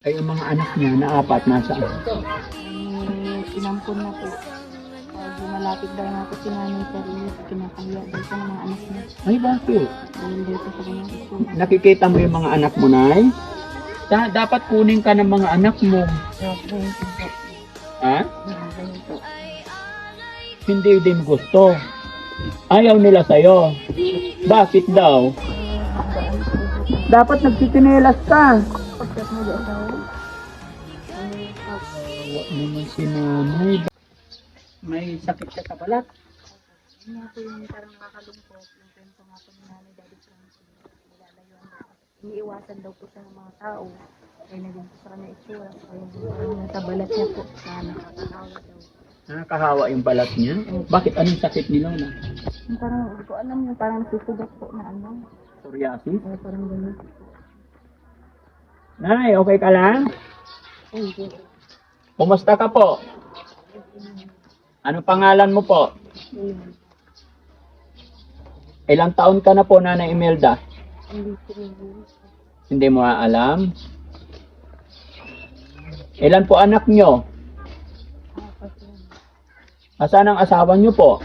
Ay, ang mga anak niya na apat nasaan? Inampun na po. Pag malapit daw nga po si nanay pero kinakahiya daw po ng mga anak niya. Ay, bakit? Dahil daw po sa kanyang ito. Nakikita mo yung mga anak mo, Nay? Dapat kunin ka ng mga anak mo. Ha? Hindi din gusto. Ayaw nila sa'yo. Bakit daw? Dapat nagtitinelas ka. Pagkat mo daw daw. Wala naman si nanay. May sakit siya sa balat. Yun nga po yung parang nakakalungkot. Yung kwento nga po ni nanay Daddy Frankie. Nilalayuan daw. Iniiwasan daw po siya ng mga tao. Kaya naging po sa kanya itsura. Kaya yung nasa balat niya po. Kaya nakakahawa daw. Nakakahawa yung balat niya. Bakit anong sakit ni Lola? Yung parang, hindi ko alam yung parang susugat po na ano. Psoriasis? Kaya parang ganun. Nay, okay ka lang? Hindi. Kumusta ka po? Ano pangalan mo po? Ilang taon ka na po, Nanay Imelda? Hindi ko rin. Hindi mo alam? Ilan po anak nyo? Apat yun. Asan ang asawa nyo po?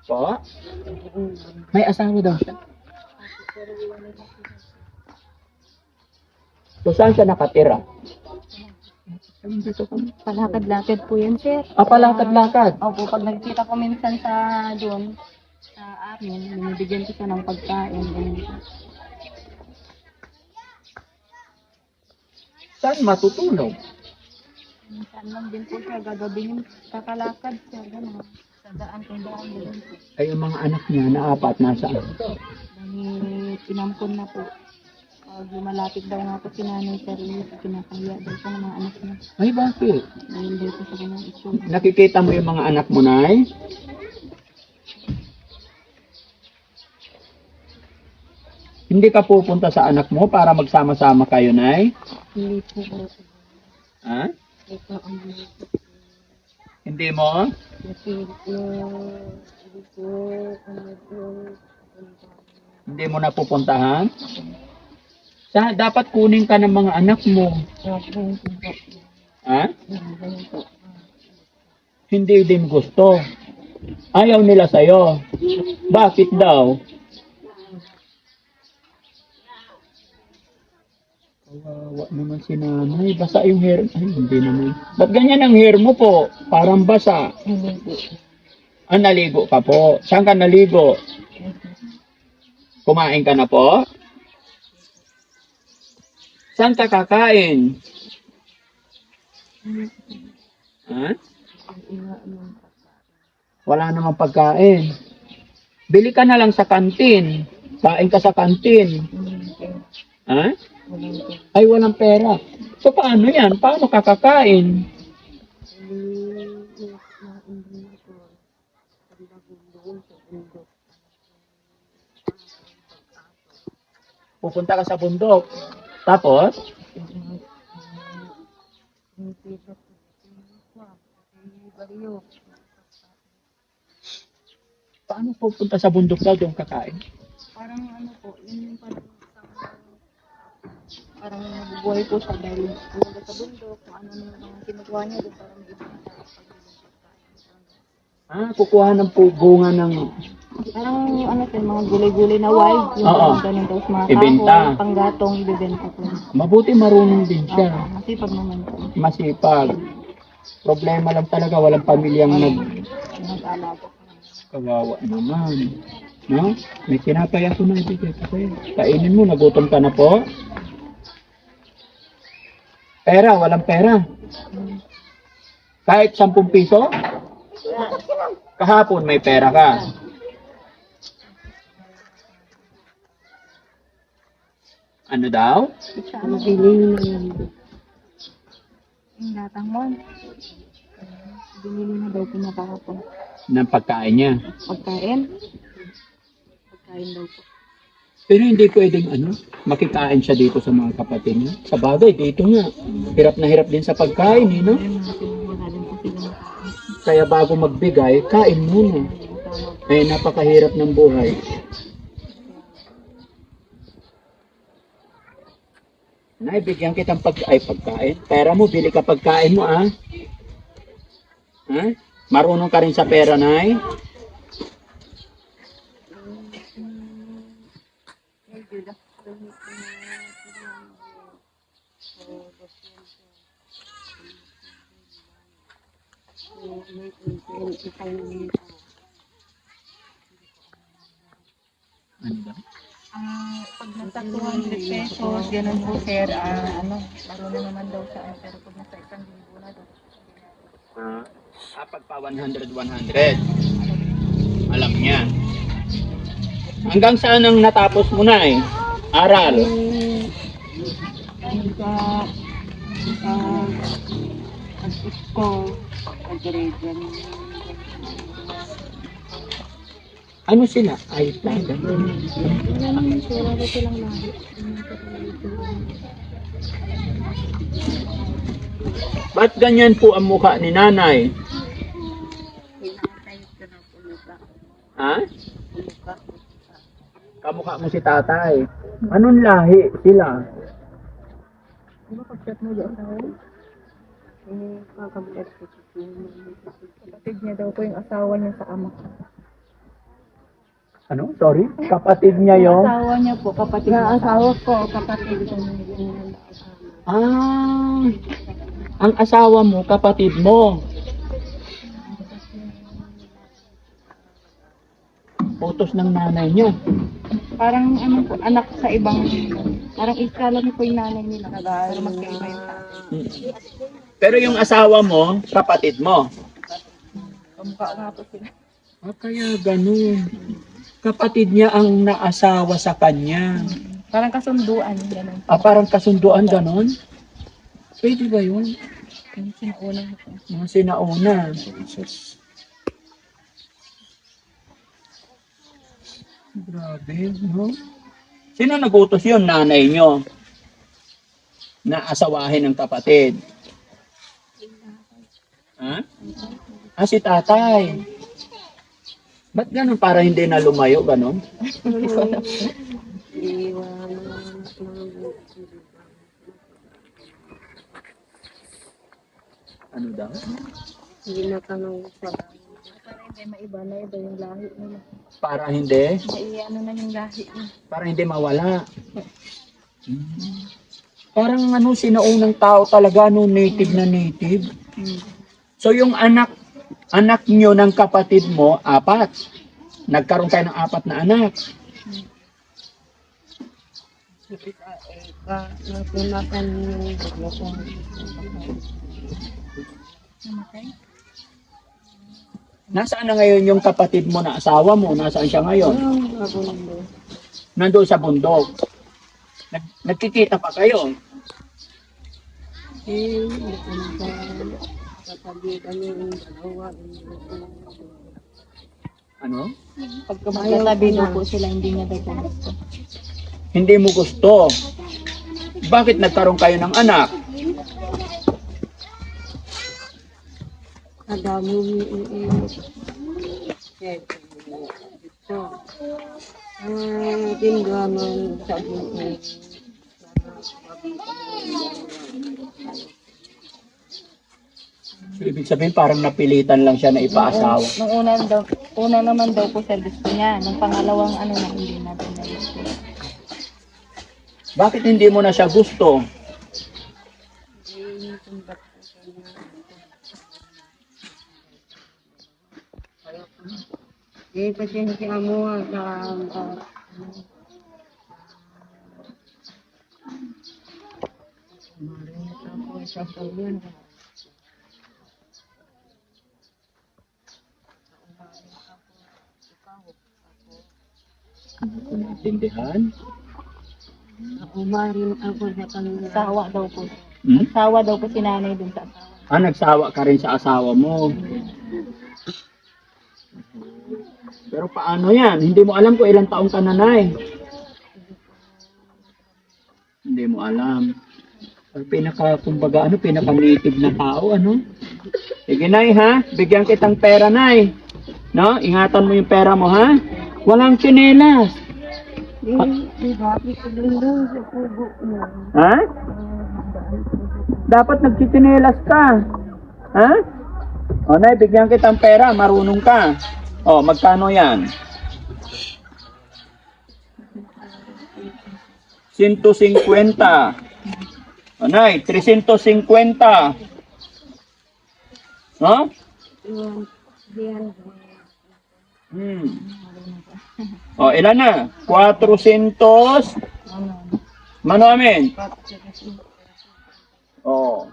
Po? May asawa daw siya. So, saan siya nakatira? Palakad-lakad po yan, sir. Palakad-lakad. Opo, pag nagkita ko minsan sa doon, sa amin, binibigyan ko siya ng pagkain. Saan matutulog? Minsan lang din po siya, gagabing kakalakad siya, gano'n. Sa daan, kung daan, gano'n po. Ay, ang mga anak niya na apat nasaan? Dahil inampun na po. Pag malapit daw nga po si nanay pero kinakahiya daw po ng mga anak niya. Ay, bakit? Dahil daw po sa kanyang itsura. Nakikita mo yung mga anak mo, Nay? Hindi ka pupunta sa anak mo para magsama-sama kayo, Nay? Hindi po. Ha? Hindi po. Hindi mo? Hindi mo napupuntahan? Dapat kunin ka ng mga anak mo. Ha? Hindi din gusto. Ayaw nila sa'yo. Bakit daw? Kawawa naman si nanay. Basa yung hair. Ay, hindi naman. Ba't ganyan ang hair mo po? Parang basa. Naligo ka po. Saan ka naligo? Kumain ka na po? Saan ka kakain? Ha? Wala namang pagkain. Bili ka na lang sa kantin. Kain ka sa kantin. Ha? Ay, walang pera. So, paano yan? Paano ka kakain? Pupunta ka sa bundok. Tapos? Paano pupunta sa bundok daw doon kakain? Parang ano po, yun yung parang nabubuhay po siya dahil pumunta sa bundok, kung ano na yung mga kinukuha niya doon, parang ibang Kukuha ng bunga ng parang yung ano siya, mga gulay-gulay na wild, yung Oo. parang ganun daw sa mga Ibenta. kahoy, panggatong, ibibenta po. mabuti marunong din siya. Masipag naman po. Masipag. Problema lang talaga, walang pamilyang Nag-alaga. kawawa naman. No? May tinapay ako na ibigay kasi. Kainin mo, nagutom ka na po. Pera, walang pera. Kahit 10 piso? Kahapon may pera ka. Ano daw? Binili yung latang mo. Binili na daw po niya kahapon. Ng pagkain niya. Pagkain? Pagkain daw po. Pero hindi pwedeng makikain siya dito sa mga kapatid niya. Sa bagay, dito nga. Hirap na hirap din sa pagkain, no? Wala din po sila. Kaya bago magbigay, kain muna. Napakahirap ng buhay. Nay, bigyan kitang pagkain. Pera mo, bili ka pagkain mo, ah. Ha? Marunong ka rin sa pera, Nay? Ano daw? Pag nasa 200 pesos, ganun po sir, marunong naman daw siya, pero pag nasa 1,000 na daw. Pag pa 100. Alam niya. Hanggang saan ang natapos mo na eh? Aral. Ano sila? iPad. Wala naman sir, wala silang lahi. Ba't ganyan po ang mukha ni nanay? Ha? Kamukha mo si tatay. Anong lahi sila? Di ba pag-chat mo doon sa kapatid niya daw po yung asawa niya sa ama. Ano? Sorry? Kapatid niya yung? Asawa niya po, kapatid niya. Asawa ko, kapatid ko. Ang asawa mo, kapatid mo. Photos ng nanay niya. Parang po, anak sa ibang, parang iskala niyo po yung nanay nila. Pero magkaiba yung sa akin. Pero yung asawa mo, kapatid mo. Kamukha nga po sila. Kaya ganun. Kapatid niya ang naasawa sa kanya. Parang kasunduan, gano'n. Parang kasunduan ganun? Pwede ba yun? Yung sinauna ko. Mga sinauna. Grabe, no? Sino nagutos yun? Nanay nyo? Na asawahin ng kapatid? Ha? Si tatay. Ba't ganun? Para hindi na lumayo, ganun? Ano daw? Hindi na tanong sa para hindi maiba na iba yung lahi nila. Para hindi? Ano na yung lahi nila. Para hindi mawala. Parang sinaunang tao talaga, native na native. So yung anak nyo ng kapatid mo, 4. Nagkaroon kayo ng 4 na anak. Nasaan na ngayon yung kapatid mo na asawa mo? Nasaan siya ngayon? Nandoon sa bundok. Nagkikita pa kayo? Ano? Pagka magkatabi daw po sila, hindi niya daw po gusto. Hindi mo gusto. Bakit nagkaroon kayo ng anak? So, ibig sabihin parang napilitan lang siya na ipaasawa. Nung una naman daw po sir gusto niya. Nung pangalawang na hindi na daw na gusto. Bakit hindi mo na siya gusto? Kasi hindi mo Tindihan? umarin ako sa kanila. Sawa daw po. Sawa daw po si nanay dun sa asawa. Nagsawa ka rin sa asawa mo. Pero paano yan? Hindi mo alam kung ilang taong ka na, Nay. Hindi mo alam. Pinaka-native na tao, ano? Sige, Nay, ha? Bigyan kitang pera, Nay. No? Ingatan mo yung pera mo, ha? Walang tsinelas. Bakit ilundong sa pugo mo? Ha? Dapat nagtitinelas ka. Ha? O, Nay, bigyan kitang pera. Marunong ka. O, magkano yan? 150. O, Nay, 350. No? Diyan. O, ilan na? 400. Mano amin? O.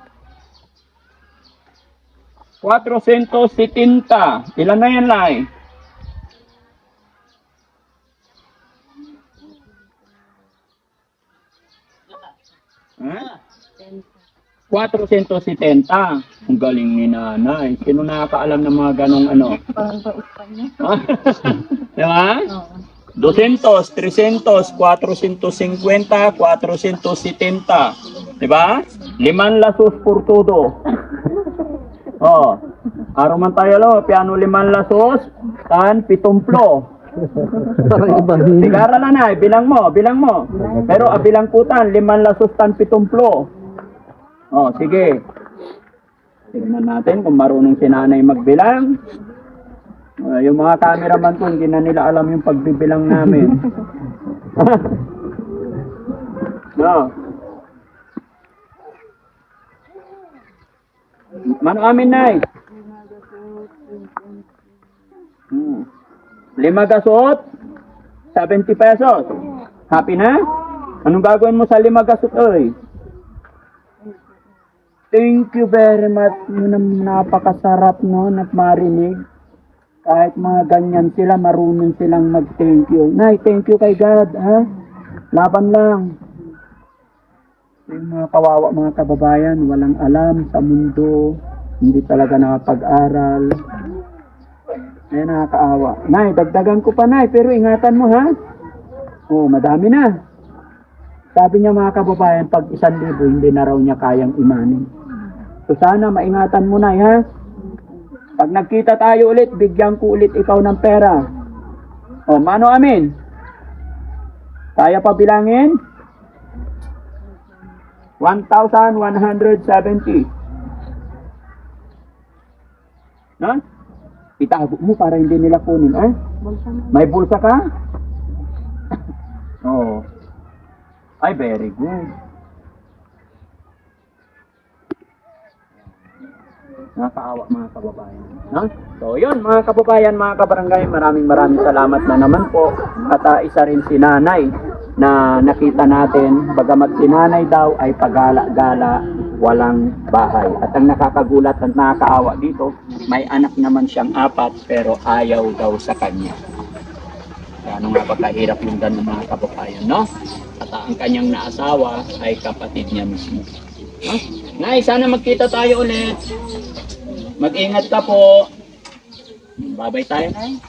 470. Ilan na yan, Lai? Ha? 470. Ang galing ni nanay. Sino nakakaalam ng mga ganong ano? Parang sa Espanya. Di ba? 200, 300, 450, 470. Di ba? 5 lasos por todo. Oh. Araw man tayo lo, piano 5 lasos, tan 7. Parang iba. Sigara lang na, bilang mo. Pero bilang putan, 5 lasos tan 7. Oh, sige. Tignan natin kung marunong si nanay magbilang. Yung mga cameraman ko, hindi na nila alam yung pagbibilang namin. No. Mano amin, Nay? 5 gasot, 70 pesos. Happy na? Anong gagawin mo sa 5 gasot, oy? Thank you very much. Napakasarap no, at marinig. Kahit mga ganyan sila, marunong silang mag-thank you. Nay, thank you kay God, ha? Laban lang. Yung mga kawawa, mga kababayan, walang alam sa mundo, hindi talaga nakapag-aral. Ay, nakakaawa. Nay, dagdagan ko pa, Nay, pero ingatan mo, ha? Oh, madami na. Sabi niya mga kababayan, pag 1,000, hindi na raw niya kayang imanin. So sana maingatan mo, Nay, ha? Pag nagkita tayo ulit, bigyan ko ulit ikaw ng pera. O, mano amin? Kaya pa bilangin? 1,170. No? Itago mo para hindi nila kunin, eh? May bulsa ka? Oo. Ay, very good. Nakakaawa mga kababayan. No? So, yun mga kababayan, mga kabarangay, maraming salamat na naman po. At isa rin si nanay na nakita natin, bagamat si nanay daw ay pagala-gala, walang bahay. At ang nakakagulat at nakakaawa dito, may anak naman siyang 4 pero ayaw daw sa kanya. Ano nga ba kahirap yung ganun mga kababayan, no? At ang kanyang naasawa ay kapatid niya mismo. No? Nay, sana magkita tayo ulit. Mag-ingat ka po. Babay tayo, Nay.